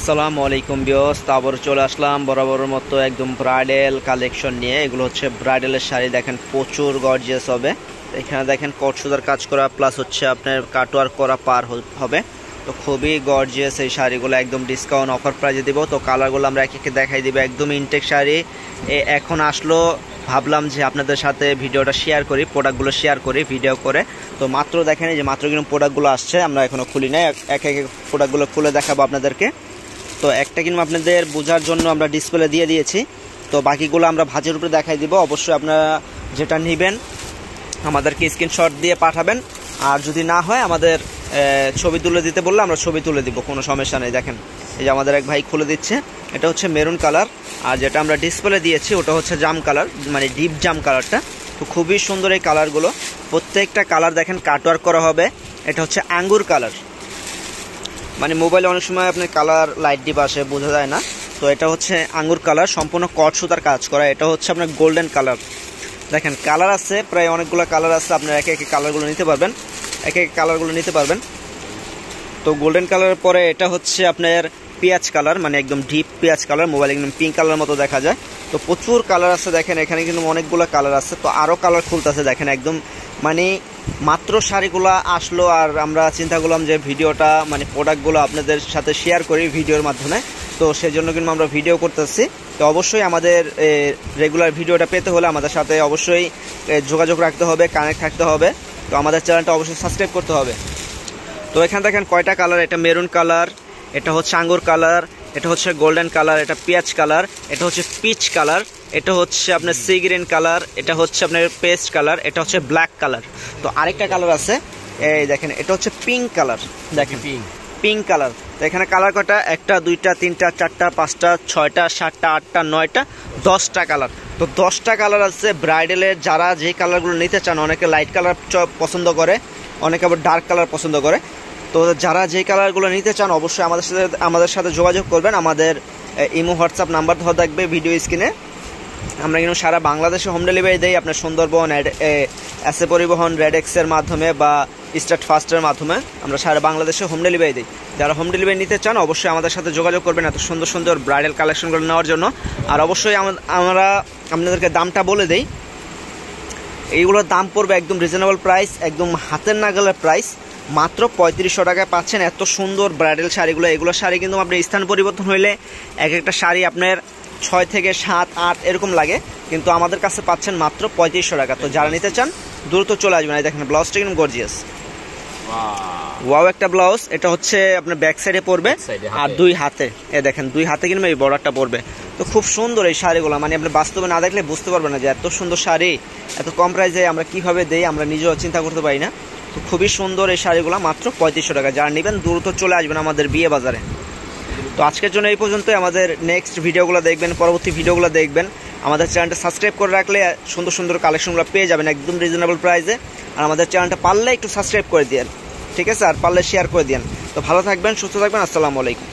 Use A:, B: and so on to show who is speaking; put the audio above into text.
A: আসসালামু আলাইকুম ভিউয়ার্স, আবার চলে আসলাম বরাবরের মতো একদম ব্রাইডাল কালেকশন নিয়ে। এগুলো হচ্ছে ব্রাইডালের শাড়ি, দেখেন প্রচুর গর্জিয়াস হবে। এখানে দেখেন কট সুতার কাজ করা প্লাস হচ্ছে আপনার কাটওয়ার্ক করা পার হবে। তো খুবই গর্জিয়াস এই শাড়িগুলো, একদম ডিসকাউন্ট অফার প্রাইজে দিব। তো কালারগুলো আমরা এক একে দেখাই দিব। একদম ইনটেক শাড়ি এখন আসলো, ভাবলাম যে আপনাদের সাথে ভিডিওটা শেয়ার করি, প্রোডাক্টগুলো শেয়ার করি ভিডিও করে। তো মাত্র দেখেন এই যে মাত্র কিন্তু প্রোডাক্টগুলো আসছে, আমরা এখনও খুলি নাই, এক এক প্রোডাক্টগুলো খুলে দেখাবো আপনাদেরকে। তো একটা কিন্তু আপনাদের বোঝার জন্য আমরা ডিসপ্লে দিয়ে দিয়েছি, তো বাকিগুলো আমরা ভাঁজের উপরে দেখাই দিব। অবশ্যই আপনারা যেটা নেবেন আমাদেরকে স্ক্রিনশট দিয়ে পাঠাবেন, আর যদি না হয় আমাদের ছবি তুলে দিতে বললে আমরা ছবি তুলে দিব, কোনো সমস্যা নেই। দেখেন এই যে আমাদের এক ভাই খুলে দিচ্ছে, এটা হচ্ছে মেরুন কালার, আর যেটা আমরা ডিসপ্লে দিয়েছি ওটা হচ্ছে জাম কালার, মানে ডিপ জাম কালারটা। তো খুবই সুন্দর এই কালারগুলো, প্রত্যেকটা কালার দেখেন কাটওয়ার্ক করা হবে। এটা হচ্ছে আঙ্গুর কালার, মানে মোবাইলে অনেক সময় আপনার কালার লাইট ডিপ আসে, বোঝা যায় না। তো এটা হচ্ছে আঙ্গুর কালার, সম্পূর্ণ কট সুতার কাজ করা। এটা হচ্ছে আপনার গোল্ডেন কালার। দেখেন কালার আছে প্রায় অনেকগুলো কালার আছে, আপনারা একে একে কালারগুলো নিতে পারবেন, একে একে কালারগুলো নিতে পারবেন। তো গোল্ডেন কালারের পরে এটা হচ্ছে আপনার পেঁয়াজ কালার, মানে একদম ডিপ পেঁয়াজ কালার, মোবাইলে একদম পিঙ্ক কালার মতো দেখা যায়। তো প্রচুর কালার আছে, দেখেন এখানে কিন্তু অনেকগুলো কালার আছে। তো আরও কালার খুলতেছে, দেখেন একদম মানে মাত্র শাড়িগুলো আসলো, আর আমরা চিন্তা করলাম যে ভিডিওটা মানে প্রোডাক্টগুলো আপনাদের সাথে শেয়ার করি ভিডিওর মাধ্যমে। তো সেজন্য কিন্তু আমরা ভিডিও করতেছি। তো অবশ্যই আমাদের রেগুলার ভিডিওটা পেতে হলে আমাদের সাথে অবশ্যই যোগাযোগ রাখতে হবে, কানেক্ট থাকতে হবে। তো আমাদের চ্যানেলটা অবশ্যই সাবস্ক্রাইব করতে হবে। তো এখানে দেখেন কয়টা কালার, এটা মেরুন কালার, এটা হচ্ছে আঙ্গুর কালার, এটা হচ্ছে গোল্ডেন কালার, এটা পেঁয়াজ কালার, এটা হচ্ছে পিচ কালার, এটা হচ্ছে আপনার সি গ্রিন কালার, এটা হচ্ছে আপনার পেস্ট কালার, এটা হচ্ছে ব্ল্যাক কালার। তো আরেকটা কালার আছে, এই দেখেন এটা হচ্ছে পিঙ্ক কালার, দেখেন পিঙ্ক কালার। তো এখানে কালার কটা, একটা দুইটা তিনটা চারটা পাঁচটা ছয়টা সাতটা আটটা নয়টা 10টা কালার। তো 10টা কালার আছে ব্রাইডালের। যারা যে কালারগুলো নিতে চান, অনেকে লাইট কালার পছন্দ করে, অনেকে আবার ডার্ক কালার পছন্দ করে। তো যারা যে কালারগুলো নিতে চান অবশ্যই আমাদের সাথে যোগাযোগ করবেন। আমাদের ইমো হোয়াটসঅ্যাপ নাম্বার ধরা থাকবে ভিডিও স্ক্রিনে। আমরা কিন্তু সারা বাংলাদেশে হোম ডেলিভারি দেই, আপনার সুন্দরবন, এসএ পরিবহন, রেডেক্সের মাধ্যমে বা স্টার্ট ফাস্টের মাধ্যমে আমরা সারা বাংলাদেশে হোম ডেলিভারি দিই। যারা হোম ডেলিভারি নিতে চান অবশ্যই আমাদের সাথে যোগাযোগ করবেন এত সুন্দর সুন্দর ব্রাইডাল কালেকশনগুলো নেওয়ার জন্য। আর অবশ্যই আমরা আপনাদেরকে দামটা বলে দিই, এইগুলোর দাম পড়বে একদম রিজনেবল প্রাইস, একদম হাতের নাগালের প্রাইস। মাত্র 3500 টাকায় পাচ্ছেন এত সুন্দর ব্রাইডাল শাড়িগুলো। এগুলো শাড়ি কিন্তু আপনার স্থান পরিবর্তন হইলে এক একটা শাড়ি আপনার 6 থেকে 7, 8 এরকম লাগে, কিন্তু আমাদের কাছে পাচ্ছেন মাত্র 3500 টাকা। তো যারা নিতে চান দ্রুত চলে আসবেন। এই দেখেন ব্লাউজটা কিন্তু গর্জিয়াস, ওয়াও একটা ব্লাউজ। এটা হচ্ছে আপনার ব্যাক সাইডে পড়বে আর দুই হাতে, দেখেন দুই হাতে কিন্তু এই বর্ডারটা পড়বে। তো খুব সুন্দর এই শাড়িগুলো, মানে আপনি বাস্তবে না দেখলে বুঝতে পারবেন না যে এত সুন্দর শাড়ি এত কম প্রাইসে আমরা কিভাবে দেই, আমরা নিজেও চিন্তা করতে পারি না। তো খুবই সুন্দর এই শাড়িগুলো, মাত্র 3500 টাকা। যারা নেবেন দ্রুত চলে আসবেন আমাদের বিয়ে বাজারে। তো আজকের জন্য এই পর্যন্তই। আমাদের নেক্সট ভিডিওগুলো দেখবেন, পরবর্তী ভিডিওগুলো দেখবেন। আমাদের চ্যানেলটা সাবস্ক্রাইব করে রাখলে সুন্দর সুন্দর কালেকশনগুলো পেয়ে যাবেন একদম রিজনেবল প্রাইসে। আর আমাদের চ্যানেলটা পারলে একটু সাবস্ক্রাইব করে দিন, ঠিক আছে, আর পারলে শেয়ার করে দিন। তো ভালো থাকবেন, সুস্থ থাকবেন, আসসালামু আলাইকুম।